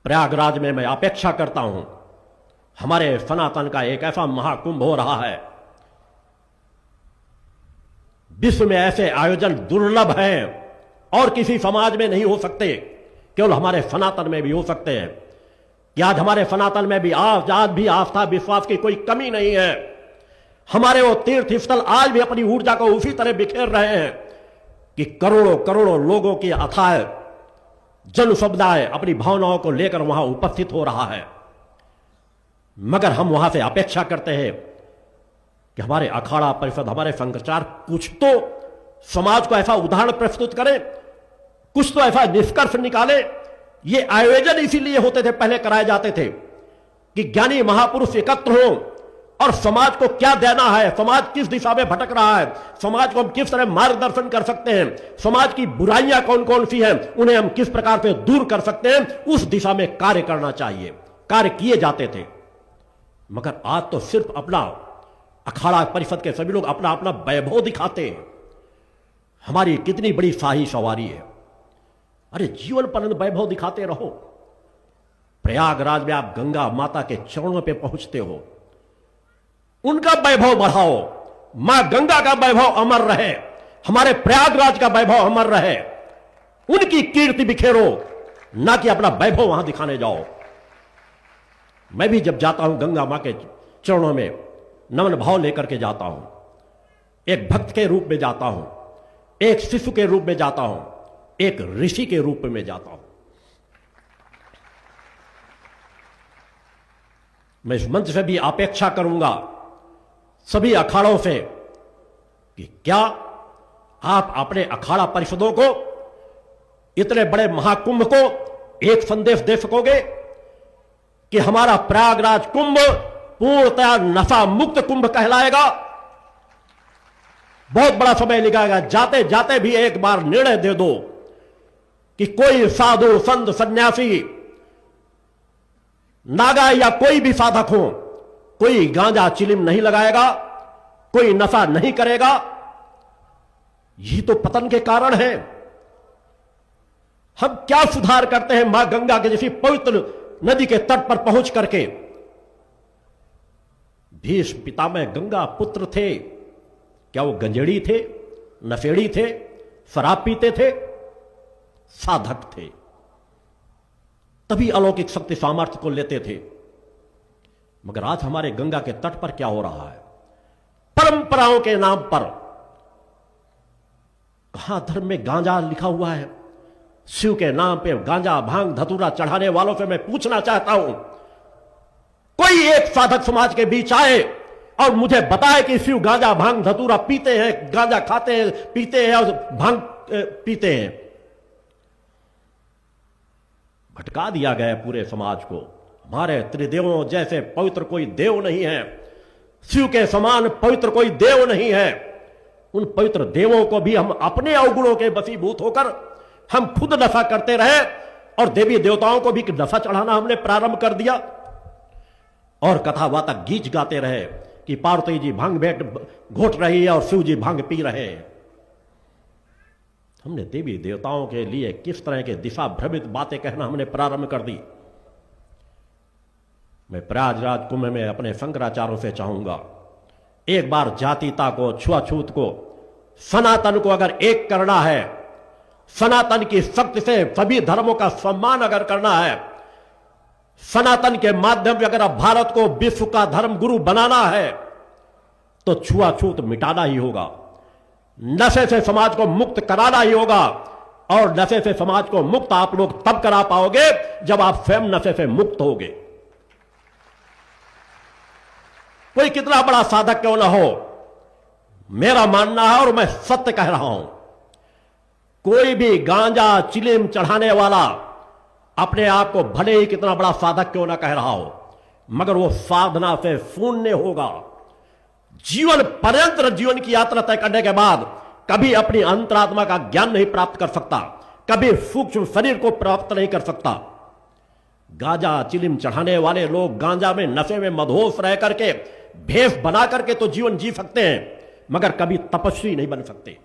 प्रयागराज में मैं अपेक्षा करता हूं, हमारे सनातन का एक ऐसा महाकुंभ हो रहा है। विश्व में ऐसे आयोजन दुर्लभ हैं और किसी समाज में नहीं हो सकते, केवल हमारे सनातन में भी हो सकते हैं। कि आज हमारे सनातन में भी आज भी आस्था विश्वास की कोई कमी नहीं है। हमारे वो तीर्थ स्थल आज भी अपनी ऊर्जा को उसी तरह बिखेर रहे हैं कि करोड़ों करोड़ों लोगों की अथाह जन समुदाय अपनी भावनाओं को लेकर वहां उपस्थित हो रहा है। मगर हम वहां से अपेक्षा करते हैं कि हमारे अखाड़ा परिषद, हमारे संघचार कुछ तो समाज को ऐसा उदाहरण प्रस्तुत करें, कुछ तो ऐसा निष्कर्ष निकाले। ये आयोजन इसीलिए होते थे, पहले कराए जाते थे कि ज्ञानी महापुरुष एकत्र हो और समाज को क्या देना है, समाज किस दिशा में भटक रहा है, समाज को हम किस तरह मार्गदर्शन कर सकते हैं, समाज की बुराइयां कौन कौन सी हैं, उन्हें हम किस प्रकार से दूर कर सकते हैं, उस दिशा में कार्य करना चाहिए। कार्य किए जाते थे। मगर आज तो सिर्फ अपना अखाड़ा परिषद के सभी लोग अपना अपना वैभव दिखाते हैं। हमारी कितनी बड़ी शाही सवारी है। अरे जीवन पर्यंत वैभव दिखाते रहो। प्रयागराज में आप गंगा माता के चरणों पे पहुंचते हो, उनका वैभव बढ़ाओ। मां गंगा का वैभव अमर रहे, हमारे प्रयागराज का वैभव अमर रहे, उनकी कीर्ति बिखेरो, ना कि अपना वैभव वहां दिखाने जाओ। मैं भी जब जाता हूं गंगा मां के चरणों में नमन भाव लेकर के जाता हूं। एक भक्त के रूप में जाता हूं, एक शिशु के रूप में जाता हूं, एक ऋषि के रूप में जाता हूं। मैं इस मंच से भी अपेक्षा करूंगा सभी अखाड़ों से कि क्या आप अपने अखाड़ा परिषदों को, इतने बड़े महाकुंभ को एक संदेश दे सकोगे कि हमारा प्रयागराज कुंभ पूर्णतया नशा मुक्त कुंभ कहलाएगा। बहुत बड़ा समय लगाएगा। जाते जाते भी एक बार निर्णय दे दो कि कोई साधु संत सन्यासी नागा या कोई भी साधक हो, कोई गांजा चिलिम नहीं लगाएगा, कोई नशा नहीं करेगा। यही तो पतन के कारण है। हम क्या सुधार करते हैं मां गंगा के जैसी पवित्र नदी के तट पर पहुंच करके। भीष्म पितामह गंगा पुत्र थे, क्या वो गंजेड़ी थे, नशेड़ी थे, शराब पीते थे? साधक थे, तभी अलौकिक शक्ति सामर्थ्य को लेते थे। मगर आज हमारे गंगा के तट पर क्या हो रहा है? परंपराओं के नाम पर कहां धर्म में गांजा लिखा हुआ है? शिव के नाम पे गांजा भांग धतूरा चढ़ाने वालों से मैं पूछना चाहता हूं, कोई एक साधक समाज के बीच आए और मुझे बताए कि शिव गांजा भांग धतूरा पीते हैं, गांजा खाते हैं, पीते हैं और भांग पीते हैं। भटका दिया गया पूरे समाज को। हमारे त्रिदेवों जैसे पवित्र कोई देव नहीं है, शिव के समान पवित्र कोई देव नहीं है। उन पवित्र देवों को भी हम अपने अवगुणों के वशीभूत होकर हम खुद नशा करते रहे और देवी देवताओं को भी नशा चढ़ाना हमने प्रारंभ कर दिया और कथावार्ता गीत गाते रहे कि पार्वती जी भांग भेंट घोट रही है और शिव जी भांग पी रहे हैं। हमने देवी देवताओं के लिए किस तरह के दिशा भ्रमित बातें कहना हमने प्रारंभ कर दी। मैं प्रयागराज कुंभ में अपने शंकराचार्यों से चाहूंगा, एक बार जातीयता को, छुआछूत को, सनातन को अगर एक करना है, सनातन की शक्ति से सभी धर्मों का सम्मान अगर करना है, सनातन के माध्यम से अगर भारत को विश्व का धर्म गुरु बनाना है, तो छुआछूत मिटाना ही होगा, नशे से समाज को मुक्त कराना ही होगा। और नशे से समाज को मुक्त आप लोग तब करा पाओगे जब आप स्वयं नशे से मुक्त होगे। कोई कितना बड़ा साधक क्यों ना हो, मेरा मानना है और मैं सत्य कह रहा हूं, कोई भी गांजा चिलिम चढ़ाने वाला अपने आप को भले ही कितना बड़ा साधक क्यों ना कह रहा हो, मगर वो साधना से शून्य होगा। जीवन पर्यंत जीवन की यात्रा तय करने के बाद कभी अपनी अंतरात्मा का ज्ञान नहीं प्राप्त कर सकता, कभी सूक्ष्म शरीर को प्राप्त नहीं कर सकता। गांजा चिलिम चढ़ाने वाले लोग गांजा में नशे में मदहोश रह करके भेष बना करके तो जीवन जी सकते हैं, मगर कभी तपस्वी नहीं बन सकते।